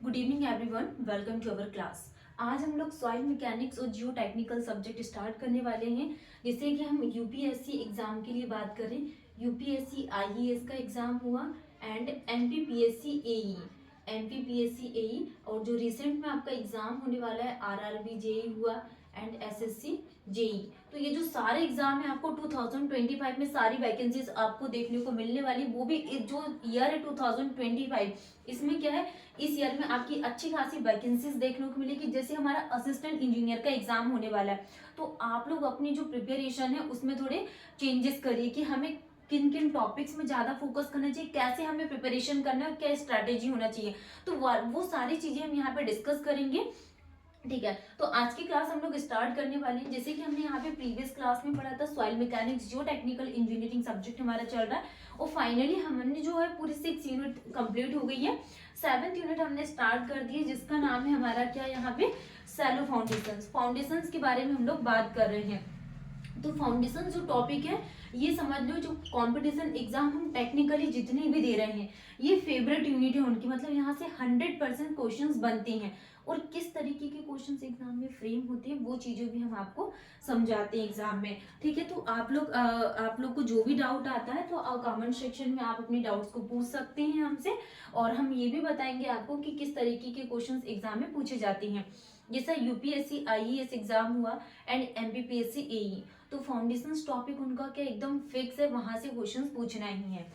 Good evening everyone, welcome to our class. आज हम लोग सॉइल मैकेनिक्स और जियो टेक्निकल सब्जेक्ट स्टार्ट करने वाले हैं। जैसे कि हम यूपीएससी एग्जाम के लिए बात करें, यूपीएससी आईएएस का एग्जाम हुआ एंड एमपीपीएससी एई, एमपीपीएससी एई और जो रिसेंट में आपका एग्जाम होने वाला है आरआरबी जेई हुआ एंड एसएससी जेई। तो ये जो सारे एग्जाम है आपको 2025 में सारी वैकेंसीज आपको देखने को मिलने वाली, वो भी जो ईयर है 2025, इसमें क्या है, इस ईयर में आपकी अच्छी खासी वैकेंसीज देखने को मिलेगी। जैसे हमारा असिस्टेंट इंजीनियर का एग्जाम होने वाला है, तो आप लोग अपनी जो प्रिपरेशन है उसमें थोड़े चेंजेस करिए कि हमें किन किन टॉपिक्स में ज्यादा फोकस करना चाहिए, कैसे हमें प्रिपरेशन करना है, क्या स्ट्रैटेजी होना चाहिए। तो वो सारी चीजें हम यहाँ पे डिस्कस करेंगे। ठीक है, तो आज की क्लास हम लोग स्टार्ट करने वाले हैं। जैसे कि हमने यहाँ पे प्रीवियस क्लास में पढ़ा था सॉइल मैकेनिक्स, जो टेक्निकल इंजीनियरिंग सब्जेक्ट हमारा चल रहा है, और फाइनली हमने जो है पूरी 6 यूनिट कंप्लीट हो गई है। 7th यूनिट हमने स्टार्ट कर दी है, जिसका नाम है हमारा क्या, यहाँ पे सैलो फाउंडेशंस। फाउंडेशंस के बारे में हम लोग बात कर रहे हैं। तो फाउंडेशन जो टॉपिक है, ये समझ लो जो कंपटीशन एग्जाम हम टेक्निकली जितने भी दे रहे हैं, ये फेवरेट यूनिट है उनकी। मतलब यहाँ से 100% क्वेश्चंस बनते हैं, और किस तरीके के क्वेश्चंस एग्जाम में फ्रेम होते हैं वो चीजें भी हम आपको समझाते हैं एग्जाम में। ठीक है, तो आप लोग को जो भी डाउट आता है तो कमेंट सेक्शन में आप अपने डाउट्स को पूछ सकते हैं हमसे, और हम ये भी बताएंगे आपको कि किस तरीके के क्वेश्चंस एग्जाम में पूछे जाते हैं। जैसा यूपीएससी आईएएस एग्जाम हुआ एंड एमपीपीएससी एई, तो फाउंडेशंस टॉपिक उनका क्या एकदम फिक्स है, वहां से क्वेश्चंस पूछना ही है।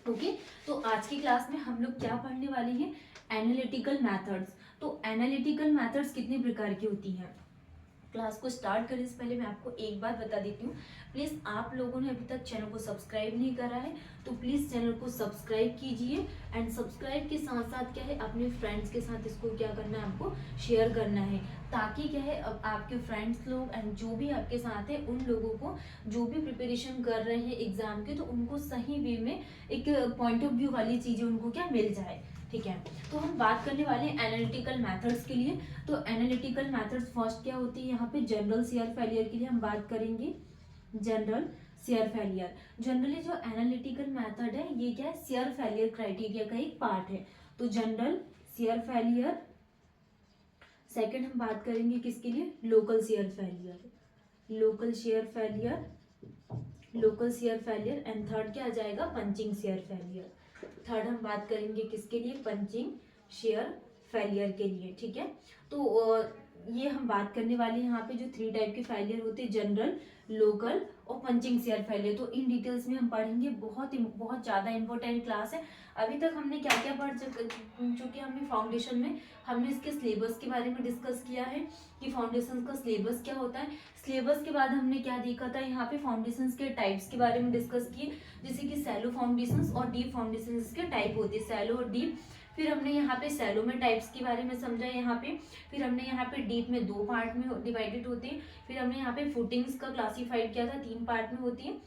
ओके, तो आज की क्लास में हम लोग क्या पढ़ने वाले हैं, एनालिटिकल मेथड्स। तो एनालिटिकल मेथड्स कितने प्रकार की होती हैं। क्लास को स्टार्ट करने से पहले मैं आपको एक बात बता देती हूँ, प्लीज़ आप लोगों ने अभी तक चैनल को सब्सक्राइब नहीं करा है तो प्लीज़ चैनल को सब्सक्राइब कीजिए, एंड सब्सक्राइब के साथ साथ क्या है, अपने फ्रेंड्स के साथ इसको क्या करना है, आपको शेयर करना है, ताकि क्या है अब आपके फ्रेंड्स लोग एंड जो भी आपके साथ है उन लोगों को जो भी प्रिपरेशन कर रहे हैं एग्जाम के, तो उनको सही वे में एक पॉइंट ऑफ व्यू वाली चीज़ें उनको क्या मिल जाए। ठीक है, तो हम बात करने वाले हैं एनालिटिकल मेथड्स के लिए। तो एनालिटिकल मेथड्स फर्स्ट क्या होती है, यहाँ पे जनरल शेयर फेलियर के लिए हम बात करेंगे। जनरल शेयर फेलियर, जनरली जो एनालिटिकल मेथड है ये क्या है, शेयर फेलियर क्राइटेरिया का एक पार्ट है। तो जनरल शेयर फेलियर। सेकंड हम बात करेंगे किसके लिए, local shear failure, local shear failure, local shear failure. And third क्या आ जाएगा, पंचिंग शेयर फेलियर। थर्ड हम बात करेंगे किसके लिए, पंचिंग शेयर फेलियर के लिए। ठीक है, तो ये हम बात करने वाले हैं यहाँ पे जो 3 टाइप के फेलियर होते हैं, जनरल, लोकल और पंचिंग शेयर फेलियर। तो इन डिटेल्स में हम पढ़ेंगे, बहुत ज़्यादा इंपॉर्टेंट क्लास है। अभी तक हमने क्या क्या पढ़ चुके, हमने फाउंडेशन में हमने इसके सिलेबस के बारे में डिस्कस किया है कि फाउंडेशन का सिलेबस क्या होता है। सिलेबस के बाद हमने क्या देखा था, यहाँ पे फाउंडेशंस के टाइप्स के बारे में डिस्कस किए, जैसे कि सैलो फाउंडेशंस और डीप फाउंडेशंस के टाइप होते हैं, सैलो और डीप। फिर हमने यहाँ पे सैलो में टाइप्स के बारे में समझा यहाँ पे। फिर हमने यहाँ पे डीप में 2 पार्ट में डिवाइडेड होते हैं। फिर हमने यहाँ पे फुटिंग्स का क्लासिफाइड किया था, 3 पार्ट में होती है।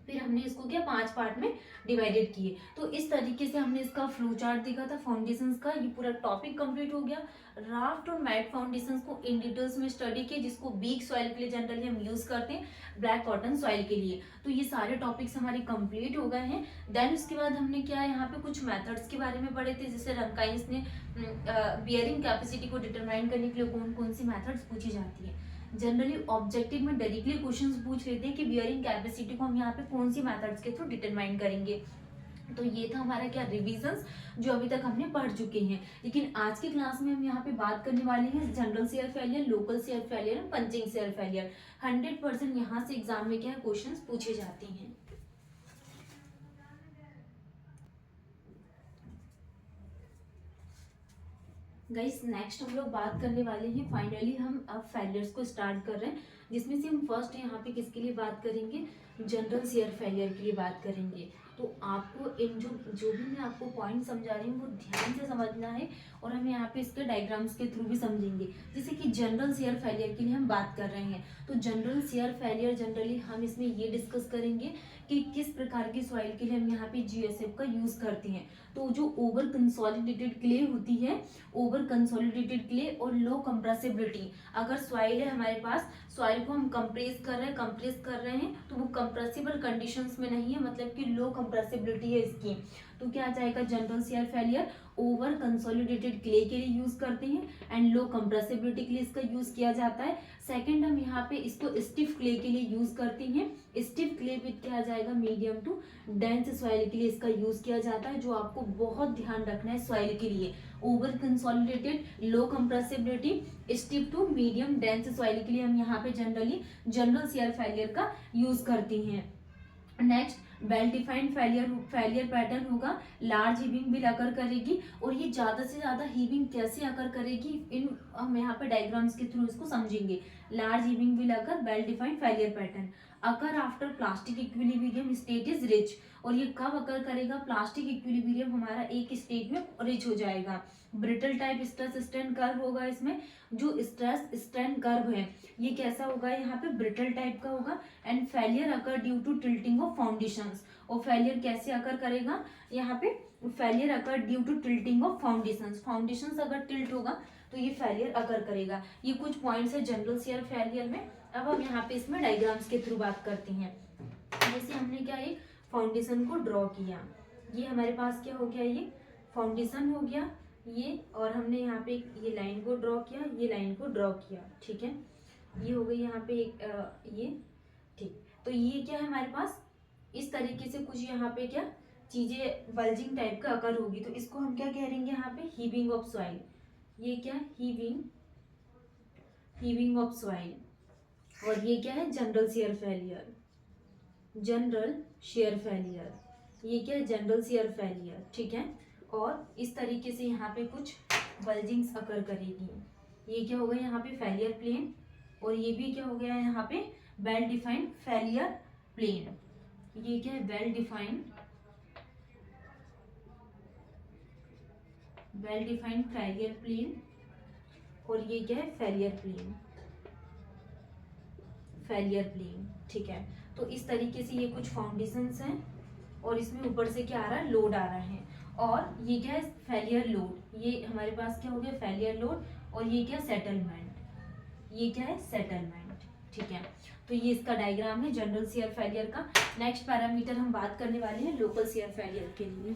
फिर हमने इसको क्या 5 पार्ट में डिवाइडेड किए। तो इस तरीके से हमने इसका फ्लो चार्ट देखा था फाउंडेशंस का। ये पूरा टॉपिक कंप्लीट हो गया। राफ्ट और मैट फाउंडेशंस को इन डिटेल्स में स्टडी किए, जिसको बीक सॉइल के लिए जनरली हम यूज करते हैं, ब्लैक कॉटन सॉइल के लिए। तो ये सारे टॉपिक्स हमारे कंप्लीट हो गए हैं। देन उसके बाद हमने क्या यहाँ पे कुछ मेथड्स के बारे में पढ़े थे, जैसे रंकाइंस ने बियरिंग कैपेसिटी को डिटरमाइन करने के लिए कौन कौन सी मेथड्स पूछी जाती है। जनरली ऑब्जेक्टिव में डायरेक्टली क्वेश्चंस पूछ लेते हैं कि बियरिंग कैपेसिटी को हम यहाँ पे कौन सी मेथड्स के थ्रू डिटरमाइन करेंगे। तो ये था हमारा क्या रिविजन्स जो अभी तक हमने पढ़ चुके हैं। लेकिन आज की क्लास में हम यहाँ पे बात करने वाले हैं general shear failure, local shear failure और पंचिंग शेयर फेलियर। 100% यहाँ से एग्जाम में क्या है, क्वेश्चन पूछे जाते हैं। गाइस नेक्स्ट हम लोग बात करने वाले हैं, फाइनली हम अब फेलियर्स को स्टार्ट कर रहे हैं, जिसमें से हम फर्स्ट यहाँ पे किसके लिए बात करेंगे, जनरल शेयर फेलियर के लिए बात करेंगे। तो आपको इन जो भी मैं आपको पॉइंट समझा रही हूँ वो ध्यान से समझना है, और हम यहाँ पे इसके डायग्राम्स के थ्रू भी समझेंगे। जैसे कि जनरल शेयर फेलियर के लिए हम बात कर रहे हैं, तो जनरल शेयर फेलियर जनरली हम इसमें ये डिस्कस करेंगे कि किस प्रकार की सॉइल के लिए हम यहाँ पे जीएसएफ का यूज करते हैं। तो जो ओवर कंसोलिडेटेड क्ले होती है, ओवर कंसोलिडेटेड क्ले और लो कंप्रेसिबिलिटी, अगर सॉइल है हमारे पास, सॉइल को हम कंप्रेस कर रहे हैं तो वो कंप्रेसिबल कंडीशंस में नहीं है, मतलब कि लो कंप्रेसिबिलिटी है इसकी, तो क्या आ जाएगा general shear failure. Over consolidated clay के लिए यूज करते हैं एंड लो कंप्रेसिबिलिटी के लिए इसका यूज किया जाता है। सेकंड हम यहाँ पे इसको स्टिफ क्ले के लिए यूज करते हैं। स्टिफ क्ले विथ क्या आ जाएगा, मीडियम टू डेंस सॉइल के लिए इसका यूज किया जाता है, जो आपको बहुत ध्यान रखना है सॉइल के लिए। Over consolidated, low compressibility, stiff to medium dense soil के लिए हम यहाँ पे जनरल शेयर फेलियर का यूज करते हैं। Next, well defined failure pattern होगा। लार्ज हीविंग बिल अकर करेगी, और ये ज्यादा से ज्यादा हीविंग कैसे अकर करेगी, इन हम यहाँ पे डायग्राम्स के थ्रू इसको समझेंगे। Large heaving will occur, well defined failure pattern occur after plastic equilibrium state is rich. और ये कब अकर करेगा, प्लास्टिक इक्विलिब्रियम हमारा एक स्टेट में रिच हो जाएगा। Brittle type stress strain curve होगा, इसमें जो स्ट्रेस स्ट्रेन कर्व है ये कैसा होगा, यहाँ पे ब्रिटल टाइप का होगा। And failure occur due to tilting of foundations, और फेलियर कैसे अकर करेगा, यहाँ पे failure occur due to tilting of foundations अगर टिल्ट होगा तो ये फेलियर अकर करेगा। ये कुछ पॉइंट्स है जनरल शेयर फेलियर में। अब हम यहाँ पे इसमें डायग्राम्स के थ्रू बात करते हैं। जैसे हमने क्या, एक फाउंडेशन को ड्रॉ किया, ये हमारे पास क्या हो गया, ये फाउंडेशन हो गया ये, और हमने यहाँ पे ये लाइन को ड्रॉ किया, ये लाइन को ड्रॉ किया, ठीक है। ये हो गई यहाँ पे एक ये, ठीक। तो ये क्या है हमारे पास, इस तरीके से कुछ यहाँ पे क्या चीजें बल्जिंग टाइप का अकर होगी, तो इसको हम क्या कह रहेंगे यहाँ पे, हीविंग ऑफ सॉइल। ये क्या, हीविंग ऑफ सॉइल। और ये क्या है, जनरल शेयर फेलियर। ये क्या है, जनरल शेयर फेलियर, ठीक है। और इस तरीके से यहाँ पे कुछ बल्जिंग्स अकर करेगी। ये क्या होगा यहाँ पे, फेलियर प्लेन, और ये भी क्या हो गया है यहाँ पे, वेल डिफाइंड फेलियर प्लेन। ये क्या है, वेल डिफाइंड फेलियर प्लेन, और ये क्या है, फेलियर प्लेन, ठीक है। तो इस तरीके से ये कुछ फाउंडेशंस हैं, और इसमें ऊपर से क्या आ रहा है, लोड आ रहा है। और ये क्या है, फेलियर लोड। ये हमारे पास क्या हो गया, फेलियर लोड, और ये क्या, सेटलमेंट। ठीक है। तो ये इसका डायग्राम है जनरल शेयर फेलियर का। नेक्स्ट पैरामीटर हम बात करने वाले हैं लोकल शेयर फेलियर के लिए।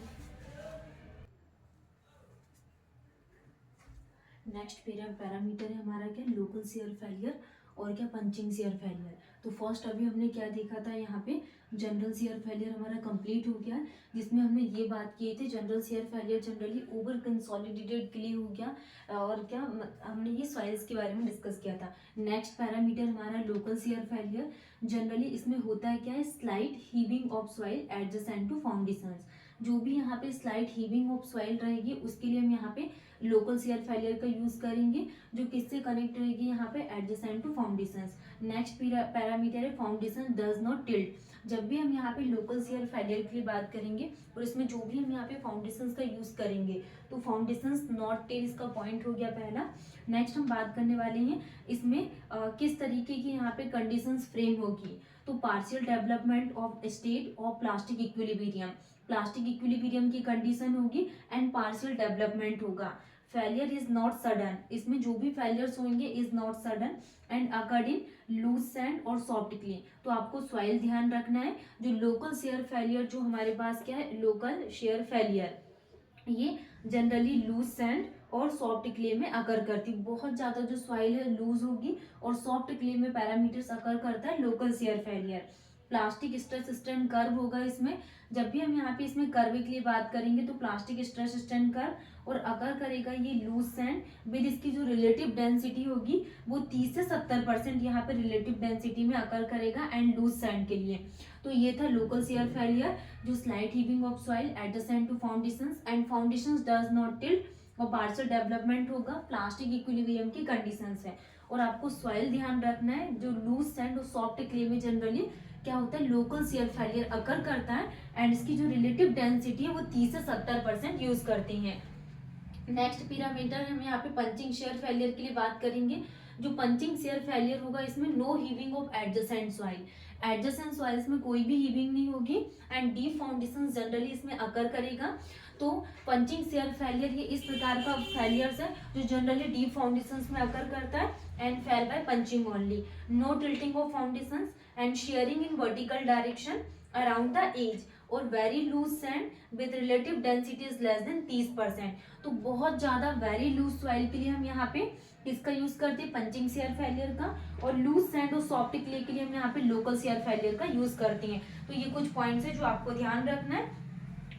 नेक्स्ट पैरामीटर है हमारा क्या, लोकल शेयर फेलियर और क्या, पंचिंग शेयर फेलियर। तो फर्स्ट अभी हमने क्या देखा था, यहाँ पे जनरल शेयर फेलियर हमारा कंप्लीट हो गया, जिसमें हमने ये बात की थी general shear failure generally over consolidated clay हो गया, और क्या हमने ये सॉइल्स के बारे में डिस्कस किया था। नेक्स्ट पैरामीटर हमारा लोकल शेयर फेलियर, जनरली इसमें होता है क्या है, slight heaving of soil adjacent to foundations. जो भी यहाँ पे स्लाइट हीविंग ऑफ सॉइल रहेगी उसके लिए हम यहाँ पे लोकल शेयर फेलियर का यूज करेंगे, जो किससे कनेक्ट रहेगी, यहाँ पे adjacent to foundations. Next parameter है फाउंडेशन डज नॉट टिल्ट। जब भी हम यहाँ पे लोकल शेयर फेलियर के लिए बात करेंगे और इसमें जो भी हम यहाँ पे फाउंडेशंस का यूज करेंगे, तो फाउंडेशंस नॉट टिल्ट इसका पॉइंट हो गया पहला। नेक्स्ट हम बात करने वाले हैं इसमें किस तरीके की यहाँ पे कंडीशंस फ्रेम होगी, तो partial development of state of plastic equilibrium की कंडीशन होगी एंड पार्शियल डेवलपमेंट होगा। फेलियर इज नॉट सडन, इसमें जो भी फेलियर्स होंगे is not sudden and occurred in loose sand और सॉफ्ट क्ले। तो आपको सॉइल ध्यान रखना है। जो लोकल शेयर फेलियर जो हमारे पास क्या है, लोकल शेयर फेलियर ये जनरली लूज सैंड और सॉफ्ट क्ले में अकर करती, बहुत ज्यादा जो सॉइल है लूज होगी और सॉफ्ट क्ले में पैरामीटर्स अकर करता है local shear failure. Plastic stress strain curve होगा इसमें, जब भी हम यहाँ पे इसमें कर्व के लिए बात करेंगे तो प्लास्टिक स्ट्रेस स्ट्रेन कर्व और अकर करेगा ये लूज सैंड विद इसकी जो रिलेटिव डेंसिटी होगी वो 30 से 70% यहाँ पे रिलेटिव डेंसिटी में अकर करेगा एंड लूज सैंड के लिए। तो ये था लोकल शेयर फेलियर, जो slight heaving of soil adjacent to foundations and foundations does not tilt और पार्शियल डेवलपमेंट होगा, प्लास्टिक इक्विलिब्रियम की कंडीशंस है। और आपको सॉइल ध्यान रखना है, जो लूज सैंड और सॉफ्ट क्ले में जनरली क्या होता है, लोकल शेयर फेलियर अकर करता है एंड इसकी जो रिलेटिव डेंसिटी है वो 30 से 70% यूज करती हैं। नेक्स्ट पैरामीटर हम यहाँ पे पंचिंग शेयर फेलियर के लिए बात करेंगे। जो पंचिंग शेयर फेलियर होगा इसमें no heaving of adjacent soil, adjacent soils में कोई भी हीविंग नहीं होगी एंड डीप फाउंडेशन जनरली इसमें अकर करेगा। तो पंचिंग शेयर फेलियर ये इस प्रकार का फेलियर्स है जो जनरली डीप फाउंडेशंस में अकर करता है and fail by punching only, no tilting of foundations and shearing in vertical direction around the edge. और very loose sand with relative density is less than 30%। तो बहुत ज्यादा very loose soil के लिए हम यहाँ पे किसका यूज करते हैं, पंचिंग शेयर फेलियर का, और लूज सैंड और सॉफ्ट क्ले के लिए हम यहाँ पे लोकल शेयर फेलियर का यूज करते हैं। तो ये कुछ पॉइंट्स है जो आपको ध्यान रखना है,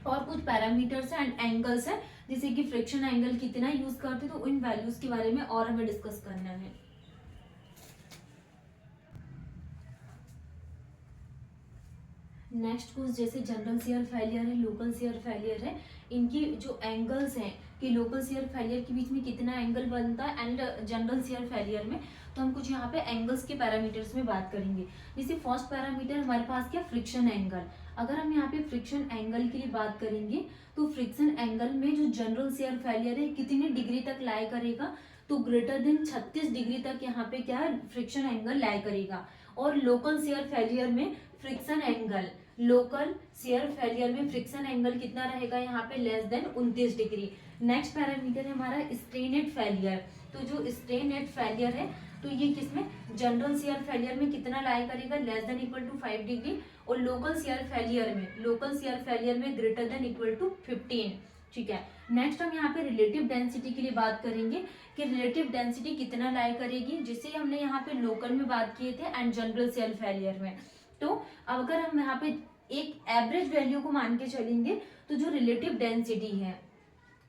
और कुछ पैरामीटर्स एंड एंगल्स है, जैसे कि फ्रिक्शन एंगल कितना यूज करते हैं, तो इन वैल्यूज के बारे में और हमें डिस्कस करना है। नेक्स्ट कुछ जैसे जनरल शेयर फेलियर है, लोकल शेयर फेलियर है, इनकी जो एंगल्स हैं कि लोकल शेयर फेलियर के बीच में कितना एंगल बनता है एंड जनरल शेयर फेलियर में, तो हम कुछ यहाँ पे एंगल्स के पैरामीटर्स में बात करेंगे। जैसे फर्स्ट पैरामीटर हमारे पास क्या, फ्रिक्शन एंगल। अगर हम यहाँ पे फ्रिक्शन एंगल के लिए बात करेंगे तो फ्रिक्शन एंगल में जो जनरल शेयर फेलियर है कितनी डिग्री तक लाई करेगा, तो ग्रेटर देन 36 डिग्री तक यहाँ पे क्या है, फ्रिक्शन एंगल लाई करेगा। और लोकल शेयर फेलियर में friction angle, local shear failure में फ्रिक्शन एंगल कितना रहेगा यहाँ पे, less than 29 degree. Next parameter है हमारा स्ट्रेनेट फेलियर। तो जो स्ट्रेनेट फेलियर है तो ये किसमें, जनरल शेयर फेलियर में कितना लाई करेगा, less than equal to 5 degree, और लोकल शेयर फेलियर में ग्रेटर देन इक्वल टू 15। ठीक है। नेक्स्ट हम यहाँ पे रिलेटिव डेंसिटी के लिए बात करेंगे कि रिलेटिव डेंसिटी कितना लाई करेगी, जिसे हमने यहाँ पे लोकल में बात किए थे एंड जनरल शेयर फेलियर में। तो अब अगर हम यहाँ पे एक एवरेज वैल्यू को मान के चलेंगे तो जो रिलेटिव डेंसिटी है,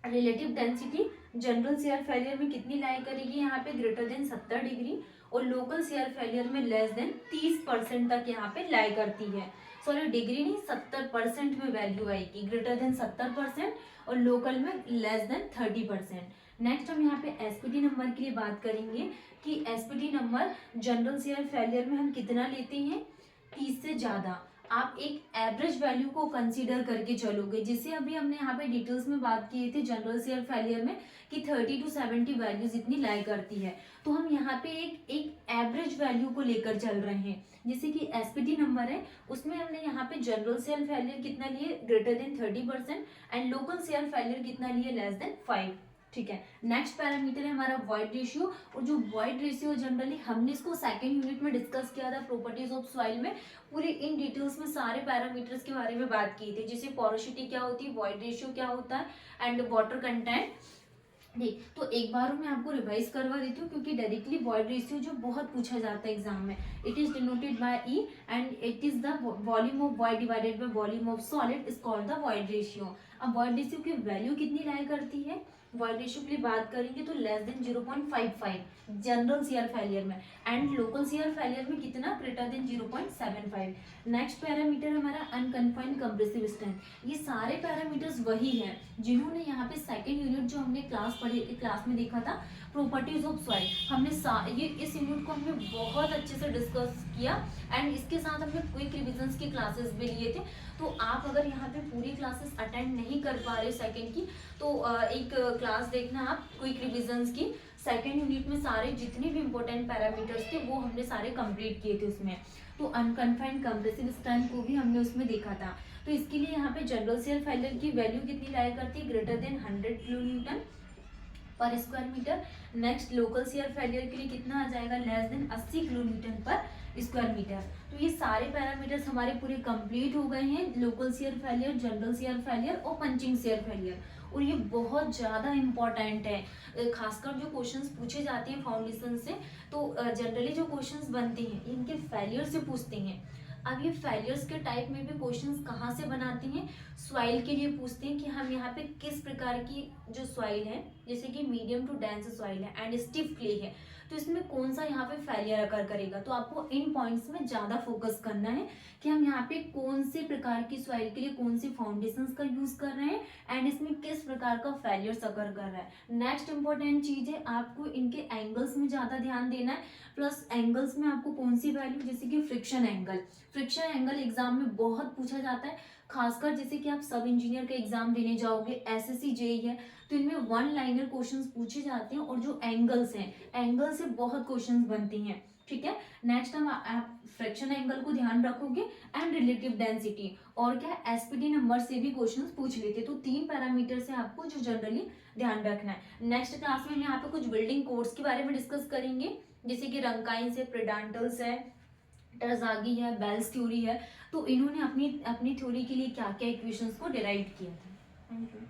relative density general shear failure में कितनी लाई करेगी यहाँ पे, ग्रेटर देन 70 डिग्री, और लोकल शेयर फेलियर में लेस देन 30% तक यहाँ पे लाई करती है। सॉरी डिग्री नहीं, 70% में वैल्यू आएगी, ग्रेटर देन 70% और लोकल में लेस देन 30%। नेक्स्ट हम यहाँ पे एसपीटी नंबर के लिए बात करेंगे कि SPT number general shear failure में हम कितना लेते हैं, 30 से ज्यादा। आप एक एवरेज वैल्यू को कंसीडर करके चलोगे, जिसे अभी हमने यहाँ पे डिटेल्स में बात किए थे जनरल शेयर फेलियर में कि 30 to 70 वैल्यूज इतनी लाई करती है। तो हम यहाँ पे एक एवरेज वैल्यू को लेकर चल रहे हैं, जैसे कि एसपीटी नंबर है उसमें हमने यहाँ पे जनरल शेयर फेलियर कितना लिए, greater than 30%, and local shear failure कितना लिए, लेस देन 5। ठीक है। नेक्स्ट पैरामीटर है हमारा वॉइड रेशियो, और जो वॉइड रेशियो जनरली हमने इसको सेकंड यूनिट में डिस्कस किया था प्रॉपर्टीज ऑफ सॉइल में, पूरे इन डिटेल्स में सारे पैरामीटर्स के बारे में बात की थी, जैसे पोरोसिटी क्या होती है, वॉइड रेशियो क्या होता है, एंड वाटर कंटेंट। ठीक, तो एक बार मैं आपको रिवाइज करवा देती हूँ क्योंकि डायरेक्टली वॉइड रेशियो जो बहुत पूछा जाता है एग्जाम में, it is denoted by E and it is the volume of void divided by volume of solid is called the void ratio. अब वॉइड रेशियो की वैल्यू कितनी लाई करती है, वॉइड रेशियो के लिए बात करेंगे तो less than 0.55 general shear failure में, एंड लोकल शेयर फेलियर में कितना, ग्रेटर देन 0.75। नेक्स्ट पैरामीटर हमारा अनकन्फाइंड कंप्रेसिव स्ट्रेंथ। ये सारे पैरामीटर्स वही हैं जिन्होंने यहाँ पे सेकंड यूनिट जो हमने क्लास में देखा था प्रॉपर्टीज ऑफ सॉइल, हमने ये इस यूनिट को हमने बहुत अच्छे से डिस्कस किया, एंड इसके साथ हमने क्विक रिविजन्स की क्लासेस भी लिए थे। तो आप अगर यहाँ पे पूरी क्लासेस अटेंड नहीं कर पा रहे सेकंड की, तो एक क्लास देखना आप क्विक रिविजन्स की, सेकंड यूनिट में सारे जितने भी इंपॉर्टेंट पैरामीटर्स थे वो हमने सारे कंप्लीट किए थे उसमें। तो अनकन्फाइंड कंप्रेसिव स्ट्रेंथ को भी हमने उसमें देखा था। तो इसके लिए यहाँ पे जनरल शेयर फेलियर की वैल्यू कितनी लाया करती है, greater than 100 kilo newton per square metre. Next local shear failure के लिए कितना आ जाएगा, less than 80 kilo newton per square metre. तो ये सारे पैरामीटर्स हमारे पूरे कंप्लीट हो गए हैं, local shear failure, general shear failure और पंचिंग शेयर फेलियर। और ये बहुत ज़्यादा इम्पॉर्टेंट है, खासकर जो क्वेश्चंस पूछे जाते हैं फाउंडेशन से, तो जनरली जो क्वेश्चंस बनते हैं इनके फेलियर से पूछते हैं। अब ये फेलियर्स के टाइप में भी क्वेश्चंस कहाँ से बनाते हैं, सॉइल के लिए पूछते हैं कि हम यहाँ पे किस प्रकार की जो सॉइल है, जैसे कि मीडियम टू डेंस सॉइल है एंड स्टिफ क्ले है, तो इसमें कौन सा यहाँ पे फेलियर अकर करेगा। तो आपको इन पॉइंट्स में ज़्यादा फोकस करना है कि हम यहाँ पे कौन से प्रकार की सॉइल के लिए कौन सी फाउंडेशंस का यूज कर रहे हैं एंड इसमें किस प्रकार का फेलियर्स अकर कर रहा है। नेक्स्ट इंपॉर्टेंट चीज है, आपको इनके एंगल्स में ज़्यादा ध्यान देना है, प्लस एंगल्स में आपको कौन सी वैल्यू, जैसे कि friction angle. Friction angle exam में बहुत पूछा जाता है, खासकर जैसे कि आप सब इंजीनियर का एग्जाम देने जाओगे, एसएससी जेई है, तो इनमें वन लाइनर क्वेश्चंस पूछे जाते हैं, और जो एंगल्स हैं, एंगल से बहुत क्वेश्चंस बनते हैं। ठीक है। नेक्स्ट हम आप फ्रिक्शन एंगल को ध्यान रखोगे एंड रिलेटिव डेंसिटी, और क्या एसपीटी नंबर से भी क्वेश्चंस पूछ लेते। तो 3 पैरामीटर से आपको जो जनरली ध्यान रखना है। नेक्स्ट क्लास में हम यहाँ पे कुछ बिल्डिंग कोड्स के बारे में डिस्कस करेंगे, जैसे कि रंकाइंस है, प्रेडांटल्स है, टरज़ागी है, बेल्स थ्योरी है, तो इन्होंने अपनी अपनी थ्योरी के लिए क्या क्या इक्वेशंस को डिराइव किया था। Thank you.